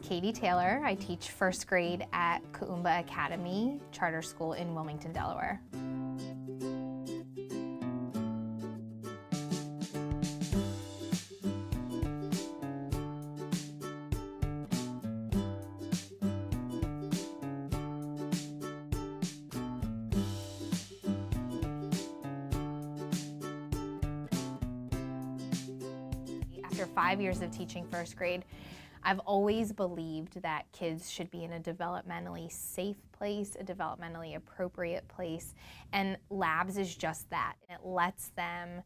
Kady Taylor. I teach first grade at Ka'umba Academy Charter School in Wilmington, Delaware. After 5 years of teaching first grade, I've always believed that kids should be in a developmentally safe place, a developmentally appropriate place, and labs is just that. It lets them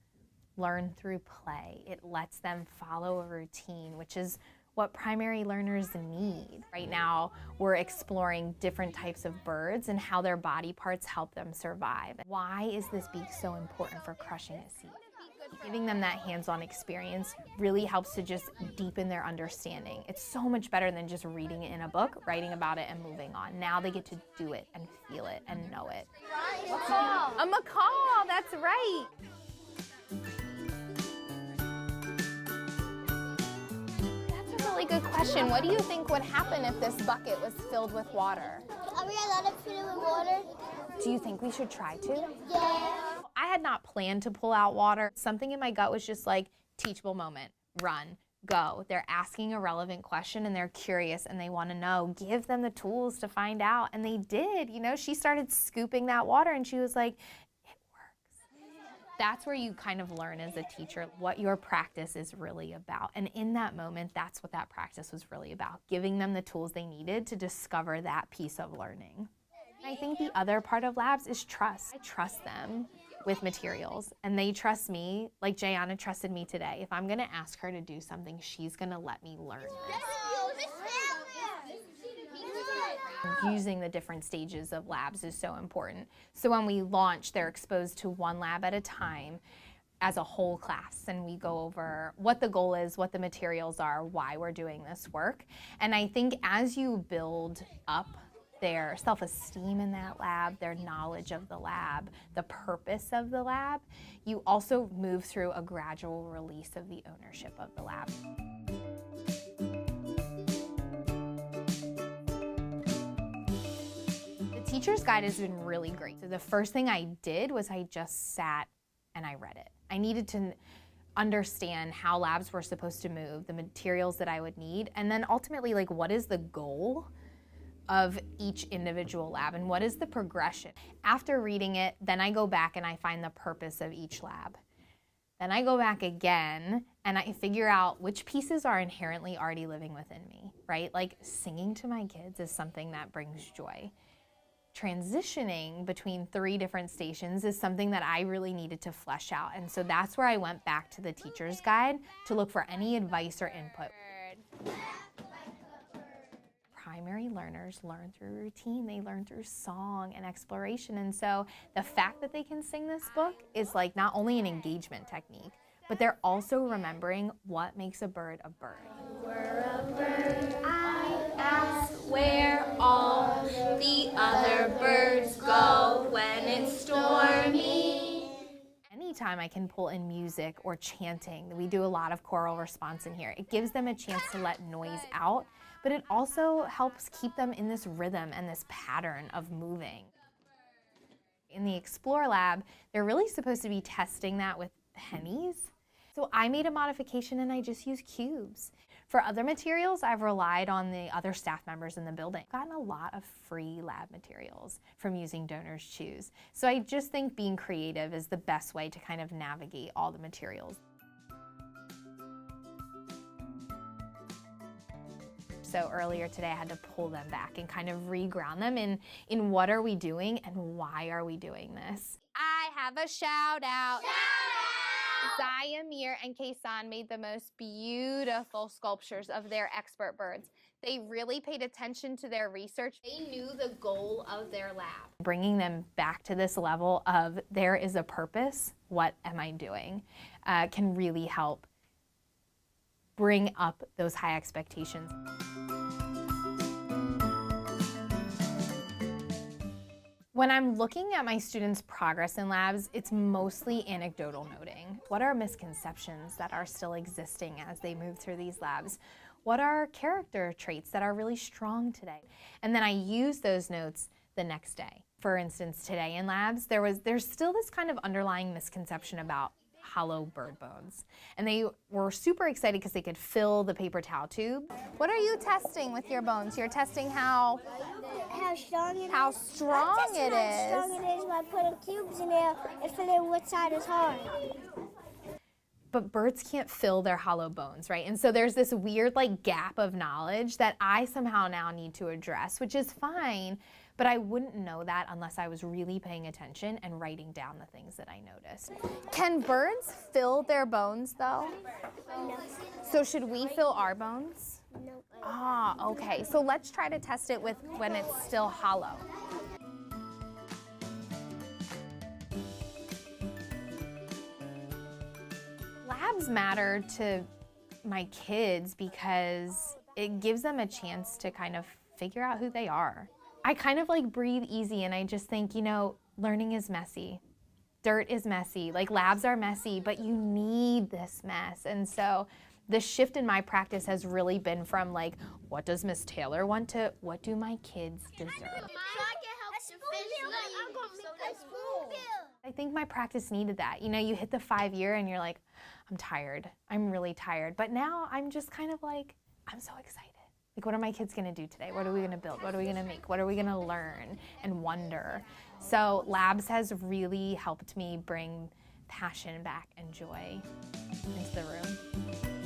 learn through play. It lets them follow a routine, which is what primary learners need. Right now, we're exploring different types of birds and how their body parts help them survive. Why is this beak so important for crushing a seed? Giving them that hands-on experience really helps to just deepen their understanding. It's so much better than just reading it in a book, writing about it, and moving on. Now they get to do it and feel it and know it. Macaw. A macaw, that's right. That's a really good question. What do you think would happen if this bucket was filled with water? Are we allowed to fill it with water? Do you think we should try to? Yeah. I had not planned to pull out water. Something in my gut was just like, teachable moment, run, go. They're asking a relevant question and they're curious and they want to know. Give them the tools to find out. And they did. You know, she started scooping that water and she was like, it works. That's where you kind of learn as a teacher what your practice is really about. And in that moment, that's what that practice was really about, giving them the tools they needed to discover that piece of learning. I think the other part of labs is trust. I trust them with materials and they trust me, like Jayana trusted me today. If I'm gonna ask her to do something, she's gonna let me learn this. Using the different stages of labs is so important. So when we launch, they're exposed to one lab at a time as a whole class, and we go over what the goal is, what the materials are, why we're doing this work. And I think as you build up their self-esteem in that lab, their knowledge of the lab, the purpose of the lab, you also move through a gradual release of the ownership of the lab. The teacher's guide has been really great. So the first thing I did was I just sat and I read it. I needed to understand how labs were supposed to move, the materials that I would need, and then ultimately, like, what is the goal of each individual lab and what is the progression. After reading it, then I go back and I find the purpose of each lab. Then I go back again and I figure out which pieces are inherently already living within me, right? Like singing to my kids is something that brings joy. Transitioning between 3 different stations is something that I really needed to flesh out. And so that's where I went back to the teacher's guide to look for any advice or input. Primary learners learn through routine, they learn through song and exploration, and so the fact that they can sing this book is like not only an engagement technique, but they're also remembering what makes a bird a bird. We're a bird, I ask where all the other birds go when it's stormy. Anytime I can pull in music or chanting, we do a lot of choral response in here. It gives them a chance to let noise out, but it also helps keep them in this rhythm and this pattern of moving. In the Explore Lab, they're really supposed to be testing that with pennies. So I made a modification and I just used cubes. For other materials, I've relied on the other staff members in the building. I've gotten a lot of free lab materials from using Donors Choose. So I just think being creative is the best way to kind of navigate all the materials. So earlier today I had to pull them back and kind of reground them in what are we doing and why are we doing this. I have a shout out. Zayamir and Kaysan made the most beautiful sculptures of their expert birds. They really paid attention to their research. They knew the goal of their lab. Bringing them back to this level of there is a purpose, what am I doing, can really help bring up those high expectations. When I'm looking at my students' progress in labs, it's mostly anecdotal noting. What are misconceptions that are still existing as they move through these labs? what are character traits that are really strong today? And then I use those notes the next day. For instance, today in labs, there's still this kind of underlying misconception about hollow bird bones. And they were super excited because they could fill the paper towel tube. What are you testing with your bones? You're testing how strong it is. How strong it is. How strong it is by putting cubes in there and feeling which side is hard. But birds can't fill their hollow bones, right? And so there's this weird like gap of knowledge that I somehow now need to address, which is fine, but I wouldn't know that unless I was really paying attention and writing down the things that I noticed. Can birds fill their bones though? No. So should we fill our bones? No. Ah, okay. So let's try to test it with when it's still hollow. Labs matter to my kids because it gives them a chance to kind of figure out who they are. I kind of like breathe easy and I just think, you know, learning is messy. Dirt is messy, like labs are messy, but you need this mess. And so the shift in my practice has really been from like, what does Miss Taylor want to, what do my kids deserve? I think my practice needed that. You know, you hit the 5-year and you're like, I'm tired. I'm really tired. But now I'm just kind of like, I'm so excited. Like, what are my kids gonna do today? What are we gonna build? What are we gonna make? What are we gonna learn and wonder? So labs has really helped me bring passion back and joy into the room.